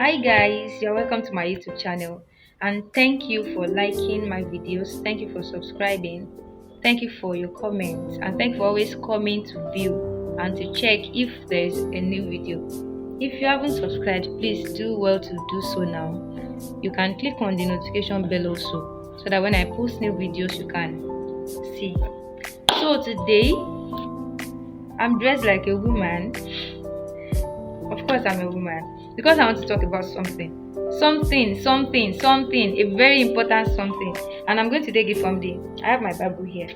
Hi guys, you're welcome to my YouTube channel and thank you for liking my videos. Thank you for subscribing. Thank you for your comments and thank you for always coming to view and to check if there's a new video. If you haven't subscribed, please do well to do so now. You can click on the notification bell also so that when I post new videos you can see. So today I'm dressed like a woman. Of course I'm a woman because I want to talk about something, a very important something, and I'm going to take it from I have my Bible here.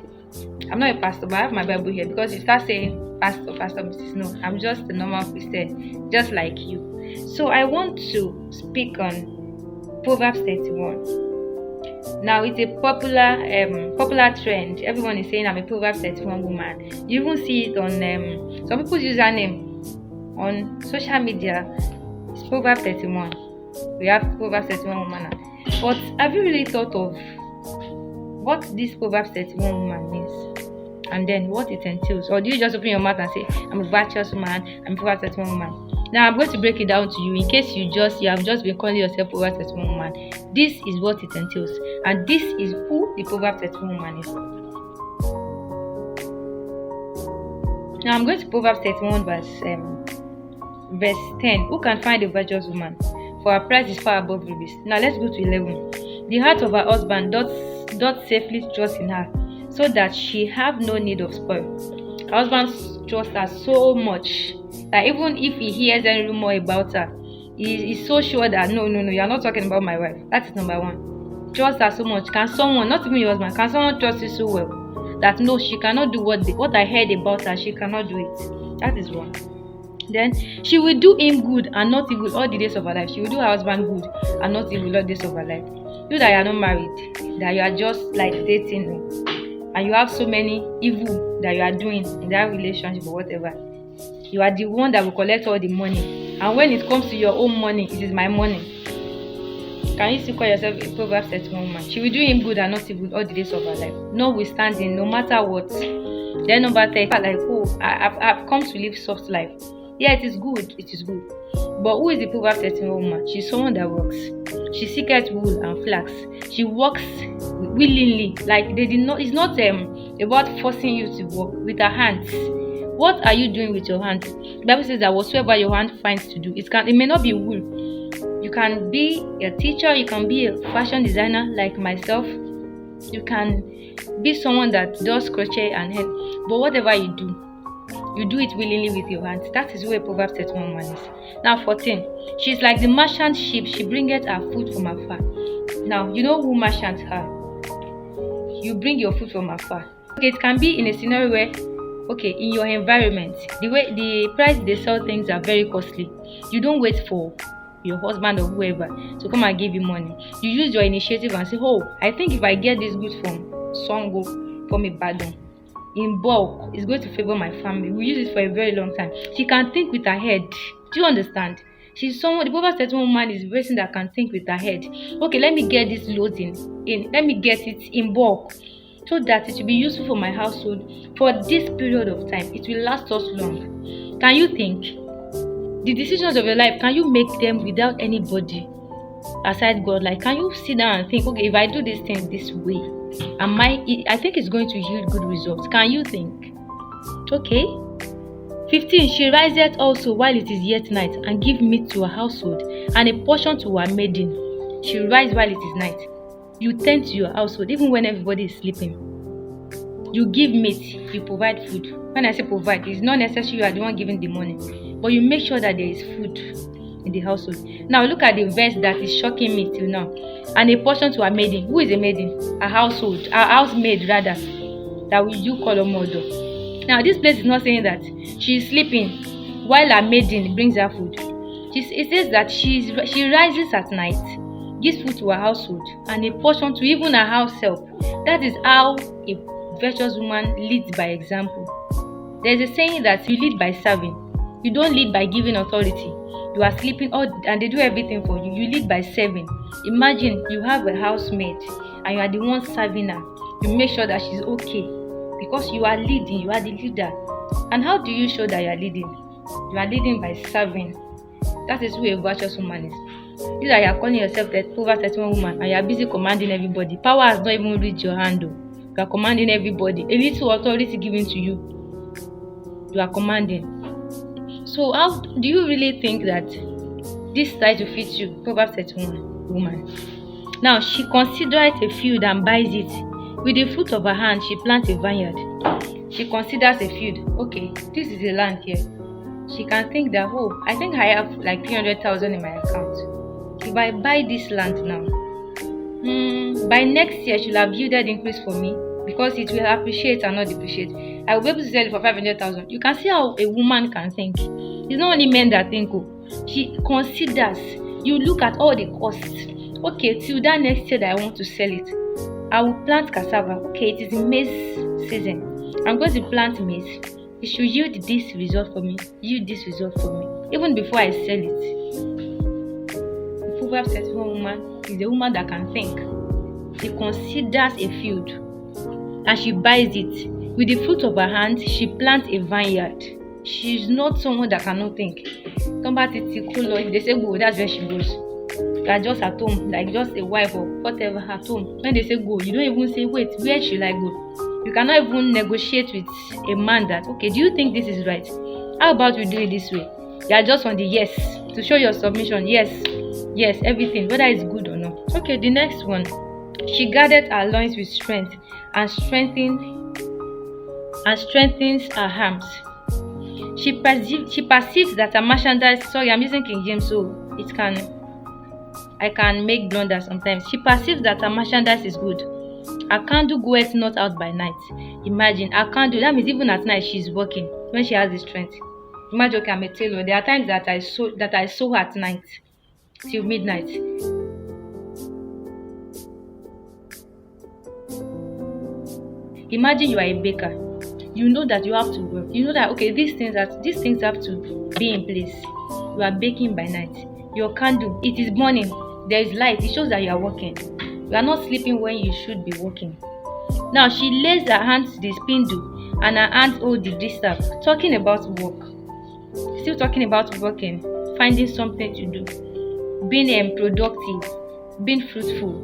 I'm not a pastor, but I have my Bible here because you start saying pastor, Mrs. No, I'm just a normal Christian, just like you. So I want to speak on Proverbs 31. Now it's a popular trend. Everyone is saying I'm a Proverbs 31 woman. You even see it on some people's username on social media. It's Proverbs 31. We have Proverbs 31 woman. But have you really thought of what this Proverbs 31 woman means? And then what it entails? Or do you just open your mouth and say, I'm a virtuous woman, I'm a Proverbs 31 woman? Now I'm going to break it down to you in case you have just been calling yourself Proverbs 31 woman. This is what it entails. And this is who the Proverbs 31 woman is. Now I'm going to Proverbs 31 verse 10. Who can find a virtuous woman? For her price is far above rubies. Now let's go to 11. The heart of her husband doth safely trust in her, so that she have no need of spoil. Her husband trusts her so much that even if he hears any rumor about her, he's so sure that no, you're not talking about my wife. That is number one. Trust her so much. Can someone, not even your husband, can someone trust you so well that no, she cannot do what I heard about her, she cannot do it? That is one. Then she will do him good and not evil all the days of her life. She will do her husband good and not evil all the days of her life. You that you are not married, that you are just like dating, and you have so many evil that you are doing in that relationship or whatever, you are the one that will collect all the money. And when it comes to your own money, it is my money. Can you still call yourself a Proverbs 31 woman? She will do him good and not evil all the days of her life, notwithstanding, no matter what. Then number 30, like, I've come to live soft life. Yeah, it is good. But who is the Proverbs 31 woman? She's someone that works. She seeketh wool and flax. She works willingly. Like it's not about forcing you to work with her hands. What are you doing with your hands? The Bible says that whatsoever your hand finds to do, it may not be wool. You can be a teacher, you can be a fashion designer like myself. You can be someone that does crochet and hair. But whatever you do it willingly with your hands. That is where Proverbs 31 woman is. Now 14. She's like the merchant ship. She bringeth her food from afar. Now, you know who merchants are. You bring your food from afar. Okay, it can be in a scenario where, in your environment, the price they sell things are very costly. You don't wait for your husband or whoever to come and give you money. You use your initiative and say, I think if I get this good from Songo, from Ibadan, in bulk, it's going to favor my family. We use it for a very long time. She can think with her head. Do you understand? She's someone. The Proverbs 31 woman is a person that can think with her head. Okay, let me get this load in. Let me get it in bulk, so that it will be useful for my household for this period of time. It will last us long. Can you think? The decisions of your life, can you make them without anybody aside God? Like, can you sit down and think, if I do this thing this way, I think it's going to yield good results. Can you think? Okay. 15. She riseth also while it is yet night, and give meat to her household, and a portion to her maiden. She rise while it is night. You tend to your household even when everybody is sleeping. You give meat, you provide food. When I say provide, it's not necessarily you are the one giving the money, but you make sure that there is food in the household. Now look at the verse that is shocking me till now. And a portion to her maiden. Who is a maiden? A housemaid rather, that we do call a mother. Now this place is not saying that she is sleeping while her maiden brings her food. It says that she rises at night, gives food to her household, and a portion to even her house help. That is how a virtuous woman leads by example. There is a saying that you lead by serving. You don't lead by giving authority. You are sleeping and they do everything for you. You lead by serving. Imagine you have a housemaid and you are the one serving her. You make sure that she's okay because you are leading. You are the leader. And how do you show that you are leading? You are leading by serving. That is who a virtuous woman is. You that you are calling yourself a Proverbs 31 woman and you are busy commanding everybody. Power has not even reached your hand. You are commanding everybody. A little authority given to you are commanding. So how do you really think that this title fits you? Proverbs 31 woman. Now she considereth a field and buys it. With the fruit of her hand she plants a vineyard. She considers a field. Okay, this is a land here. She can think that, oh, I think I have like 300,000 in my account. If I buy this land now, by next year she will have yielded increase for me because it will appreciate and not depreciate. I will be able to sell it for 500,000. You can see how a woman can think. It's not only men that think. Oh, she considers. You look at all the costs. Okay, till that next year that I want to sell it, I will plant cassava. Okay, it is maize season. I'm going to plant maize. It should yield this result for me. Yield this result for me. Even before I sell it. The Proverbs 31 woman is a woman that can think. She considers a field and she buys it. With the fruit of her hand, she plants a vineyard. She's not someone that cannot think. Somebody if they say go, that's where she goes. You are just at home, like just a wife or whatever at home. When they say go, you don't even say, wait, where should I go? You cannot even negotiate with a man that, okay, do you think this is right? How about we do it this way? You are just on the yes to show your submission. Yes, everything, whether it's good or not. Okay, the next one. She gathered her loins with strength and strengthens her arms. She perceives that her merchandise. Sorry, I'm using King James, so I can make blunders sometimes. She perceives that her merchandise is good. Her candle goeth not out by night. Imagine, her candle, that means even at night she's working when she has the strength. Imagine, okay, I'm a tailor. There are times that I sew at night till midnight. Imagine you are a baker. You know that you have to work. You know that, okay, these things have to be in place. You are baking by night. Your candle, it is burning. There is light. It shows that you are working. You are not sleeping when you should be working. Now she lays her hands to the spindle and her hands hold the distaff. Talking about work. Still talking about working. Finding something to do. Being productive. Being fruitful.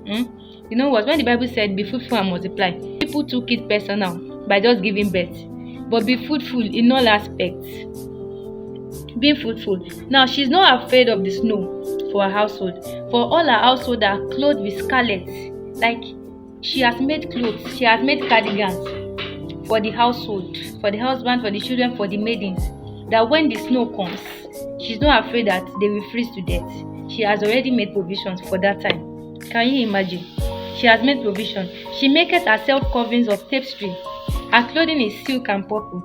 You know what? When the Bible said be fruitful and multiply, people took it personal by just giving birth. But be fruitful in all aspects. Being fruitful. Now she's not afraid of the snow for her household. For all her household are clothed with scarlet. Like she has made clothes, she has made cardigans for the household, for the husband, for the children, for the maidens. That when the snow comes, she's not afraid that they will freeze to death. She has already made provisions for that time. Can you imagine? She has made provision. She maketh herself coverings of tapestry. Her clothing is silk and purple.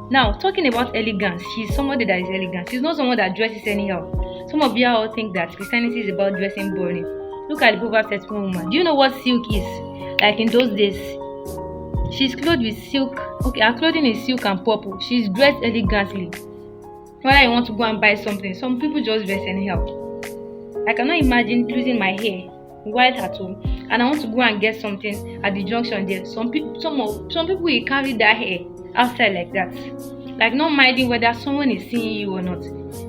Now, talking about elegance, she's somebody that is elegant. She's not someone that dresses anyhow. Some of you all think that Christianity is about dressing boring. Look at the Proverbs 31 woman. Do you know what silk is? Like in those days, she's clothed with silk. Okay, her clothing is silk and purple. She's dressed elegantly. Whether you want to go and buy something, some people just dress anyhow. I cannot imagine losing my hair while at home and I want to go and get something at the junction there. Some people will carry that hair outside like that, like not minding whether someone is seeing you or not.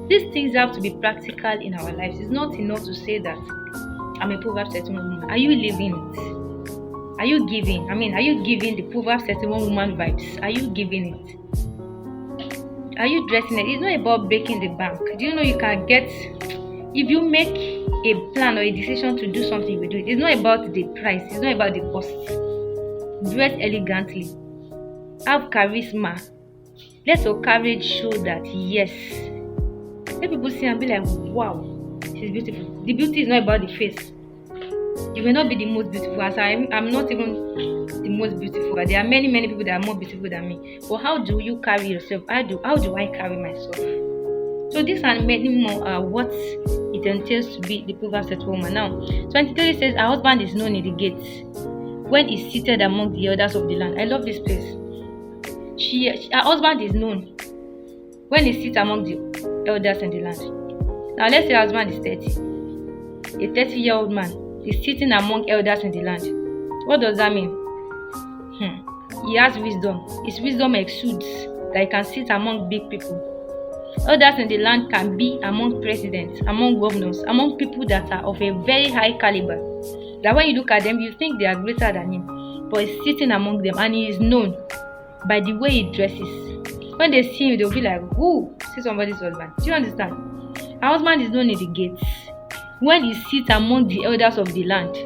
These things have to be practical in our lives. It's not enough to say that I'm a Proverbs 31 woman. Are you living it? Are you giving? Are you giving the Proverbs 31 woman vibes? Are you giving it? Are you dressing it? It's not about breaking the bank. Do you know you can get, if you make a plan or a decision to do something, you do it. It's not about the price. It's not about the cost. Dress elegantly. Have charisma. Let your courage show that, yes. Let people see and be like, wow, she's beautiful. The beauty is not about the face. You may not be the most beautiful, as I'm not even the most beautiful. But there are many people that are more beautiful than me. But how do you carry yourself? How do I carry myself? So these and many more are what it entails to be the Proverbs 31 woman. Now, 23 says, her husband is known in the gates when he's seated among the elders of the land. I love this place. Her husband is known when he sits among the elders in the land. Now let's say her husband is 30. A 30-year-old man is sitting among elders in the land. What does that mean? He has wisdom. His wisdom exudes that he can sit among big people. Elders in the land can be among presidents, among governors, among people that are of a very high caliber. That when you look at them, you think they are greater than him, but he's sitting among them and he is known by the way he dresses. When they see him, they'll be like, "Who? See somebody's husband." Do you understand? Her husband is known in the gates. When he sits among the elders of the land,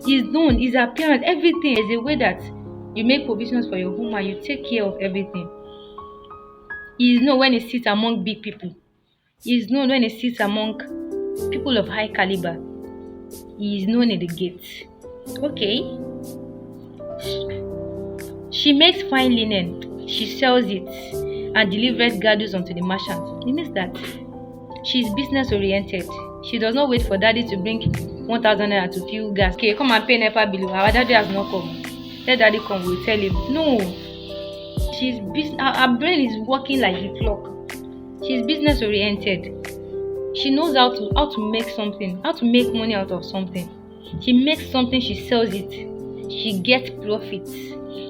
he's known, his appearance, everything is a way that you make provisions for your home and you take care of everything. He is known when he sits among big people. He is known when he sits among people of high caliber. He is known in the gates. Okay. She makes fine linen, she sells it, and delivers girdles unto the merchant. It means that she is business oriented. She does not wait for daddy to bring 1,000 naira to fill gas. Okay, come and pay NEPA bill. Our daddy has not come. Let daddy come, we'll tell him. No. Her brain is working like the clock. She's business oriented. She knows how to make something, how to make money out of something. She makes something, she sells it. She gets profits.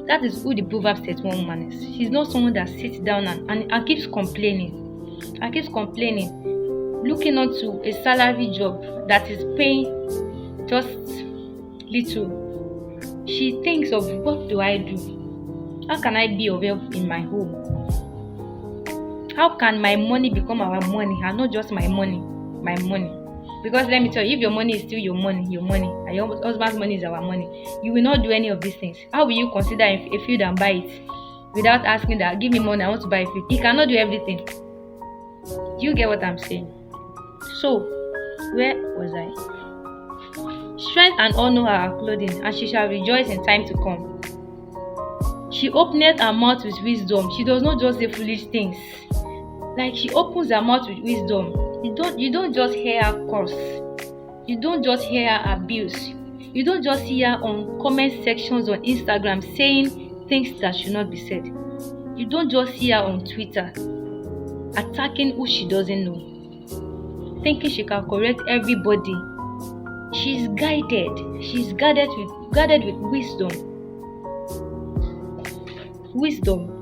That is who the Proverbs 31 woman is. She's not someone that sits down and keeps complaining. Looking onto a salary job that is paying just little. She thinks of, what do I do? How can I be of help in my home? How can my money become our money and not just my money? Because let me tell you, if your money is still your money, and your husband's money is our money, you will not do any of these things. How will you consider a field and buy it without asking that, give me money, I want to buy a field? He cannot do everything. Do you get what I'm saying? So, where was I? Strength and honor are her clothing, and she shall rejoice in time to come. She openeth her mouth with wisdom. She does not just say foolish things. Like, she opens her mouth with wisdom. You don't just hear her curse. You don't just hear her abuse. You don't just see her on comment sections on Instagram saying things that should not be said. You don't just see her on Twitter attacking who she doesn't know, thinking she can correct everybody. She's guided. She's guided with wisdom.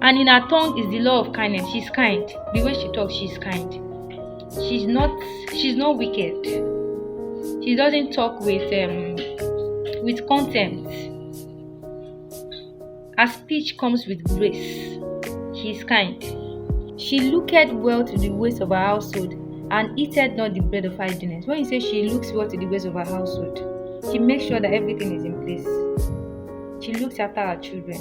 And in her tongue is the law of kindness. She's kind. The way she talks, she's kind. She's not wicked. She doesn't talk with contempt. Her speech comes with grace. She's kind. She looketh well to the ways of her household, and eateth not the bread of idleness. When you say she looks well to the ways of her household, she makes sure that everything is in place. She looks after her children.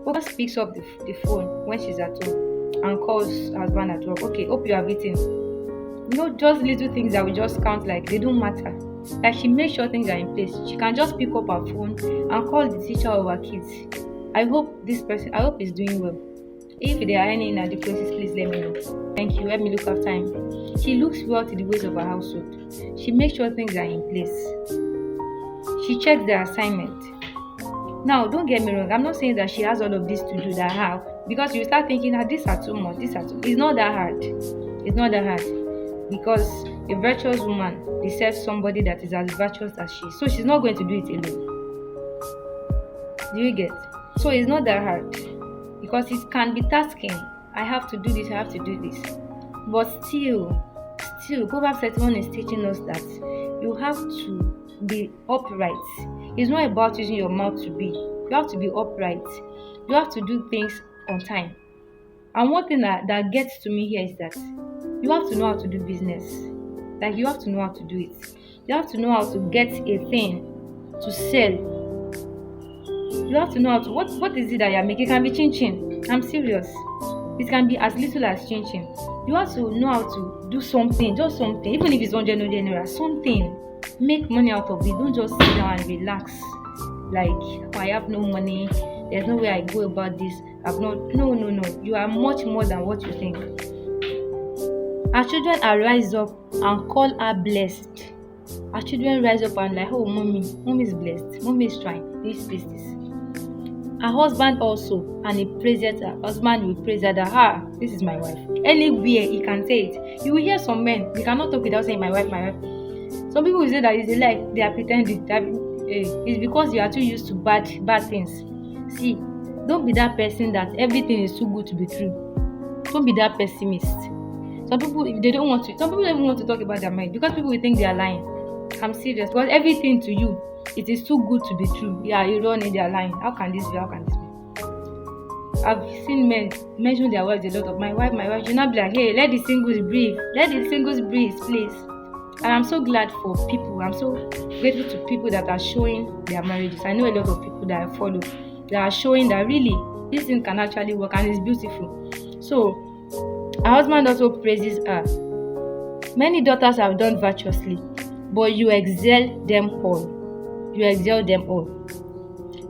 Oprah picks up the phone when she's at home and calls her husband at work. Okay, hope you have eaten. Just little things that we just count like they don't matter. Like, she makes sure things are in place. She can just pick up her phone and call the teacher of her kids. I hope he's doing well. If there are any inadequacies, please let me know. Thank you. Help me look after him. She looks well to the ways of her household. She makes sure things are in place. She checks their assignment. Now, don't get me wrong. I'm not saying that she has all of this to do that hard, because you start thinking that these are too much. It's not that hard. Because a virtuous woman deserves somebody that is as virtuous as she is. So she's not going to do it alone. Do you get? So it's not that hard, because it can be tasking. I have to do this. But still, Proverbs 31 is teaching us that you have to be upright. It's not about using your mouth to be. You have to be upright. You have to do things on time. And one thing that gets to me here is that you have to know how to do business. Like, you have to know how to do it. You have to know how to get a thing to sell. You have to know how to, what is it that you're making? It can be chin-chin. I'm serious. It can be as little as chin-chin. You have to know how to do something, just something, even if it's 100 naira, something. Make money out of it. Don't just sit down and relax. Like, I have no money. There's no way I go about this. No. You are much more than what you think. Our children are rise up and call her blessed. Our children rise up and like, oh, mommy is blessed. Mommy is trying. This. Her husband also, and he praises her. Husband will praise her that, this is my wife. Anywhere he can say it. You will hear some men, they cannot talk without saying my wife. Some people will say that it's like they are pretending. That it's because you are too used to bad things. See, don't be that person that everything is too good to be true. Don't be that pessimist. Some people, if they don't want to, some people don't even want to talk about their marriage because people will think they are lying. I'm serious, because everything to you, it is too good to be true. Yeah, you don't need their lying. How can this be? How can this be? I've seen men mention their wives a lot of my wife. You not be like, hey, let the singles breathe. Let the singles breathe, please. And I'm so glad for people. I'm so grateful to people that are showing their marriages. I know a lot of people that I follow that are showing that really this thing can actually work and it's beautiful. So her husband also praises her. Many daughters have done virtuously, but you excel them all. You excel them all.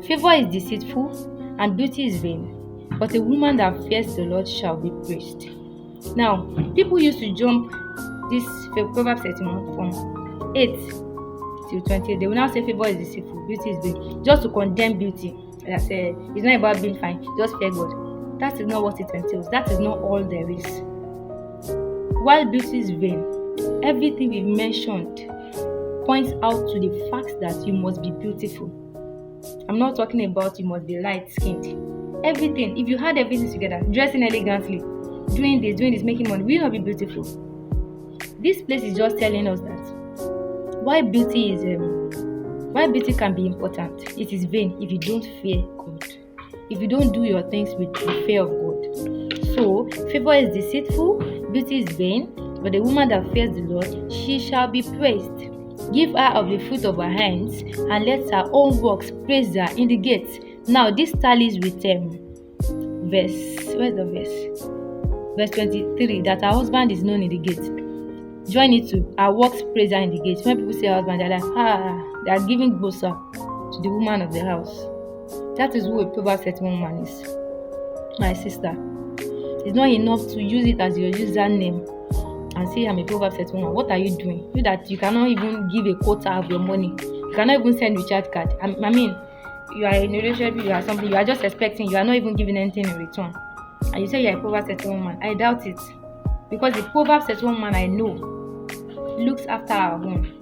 Favor is deceitful and beauty is vain, but a woman that fears the Lord shall be praised. Now, people used to jump this Proverbs 31 from 8 till 20. They will now say favor is deceitful, beauty is vain, just to condemn beauty. Like I said, it's not about being fine, just fear God. That is not what it entails. That is not all there is. While beauty is vain, everything we've mentioned points out to the fact that you must be beautiful. I'm not talking about you must be light-skinned. Everything, if you had everything together, dressing elegantly, doing this, making money, will you not be beautiful? This place is just telling us that why beauty can be important. It is vain if you don't fear God. If you don't do your things with the fear of God. So, favor is deceitful, beauty is vain, but the woman that fears the Lord, she shall be praised. Give her of the fruit of her hands, and let her own works praise her in the gates. Now, this tallies with verse 23, that her husband is known in the gates. Join it to her works praise her in the gates. When people say husband, they're like, they are giving bosa to the woman of the house. That is who a Proverbs 31 woman is. My sister, it's not enough to use it as your username and say I'm a Proverbs 31. What are you doing? You cannot even give a quota of your money. You cannot even send recharge card. I mean, you are in a relationship, you are something, you are just expecting, you are not even giving anything in return. And you say you are a Proverbs 31 woman. I doubt it. Because the Proverbs 31 woman I know looks after her home.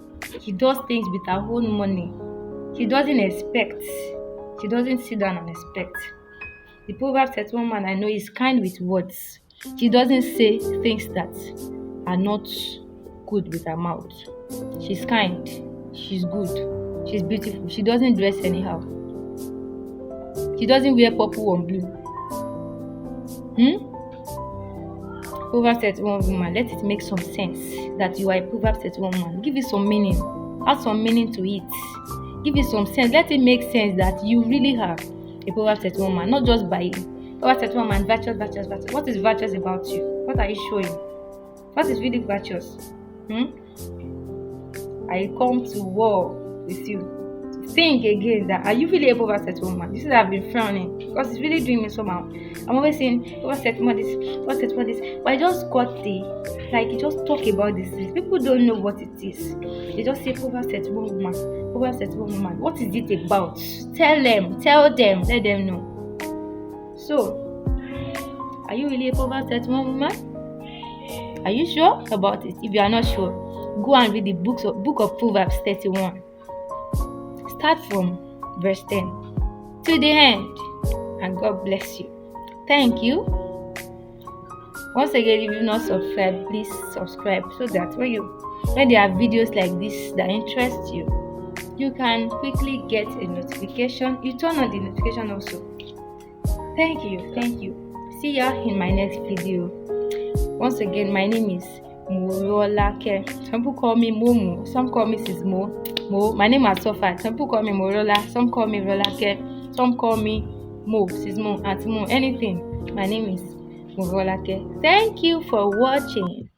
She does things with her own money. She doesn't expect. She doesn't sit down and expect. The Proverbs 31 woman I know is kind with words. She doesn't say things that are not good with her mouth. She's kind. She's good. She's beautiful. She doesn't dress anyhow. She doesn't wear purple and blue. Proverbs 31 woman, let it make some sense that you are a Proverbs 31 woman. Give it some meaning. Add some meaning to it. Give it some sense. Let it make sense that you really are a Proverbs 31 woman, not just by Proverbs 31 woman, virtuous. What is virtuous about you? What are you showing? What is really virtuous? I come to war with you. Think again that are you really a Proverbs 31 woman? You see that I've been frowning because it's really doing me somehow. I'm always saying Proverbs 31 this, but I just got you just talk about this. People don't know what it is. They just say Proverbs 31 woman, Proverbs 31 woman. What is it about? Tell them, let them know. So, are you really a Proverbs 31 woman? Are you sure about it? If you are not sure, go and read the book of Proverbs 31. Start from verse 10 to the end, and God bless you. Thank you. Once again, if you've not subscribed, please subscribe so that when there are videos like this that interest you, you can quickly get a notification. You turn on the notification also. Thank you. See ya in my next video. Once again, my name is Morolake. Some people call me Momo. Some call me Sis Mo. My name has suffered. Some people call me Morola. Some call me Rolake. Some call me Mo, Sis Mo, Auntie Mo. Anything. My name is Morolake. Thank you for watching.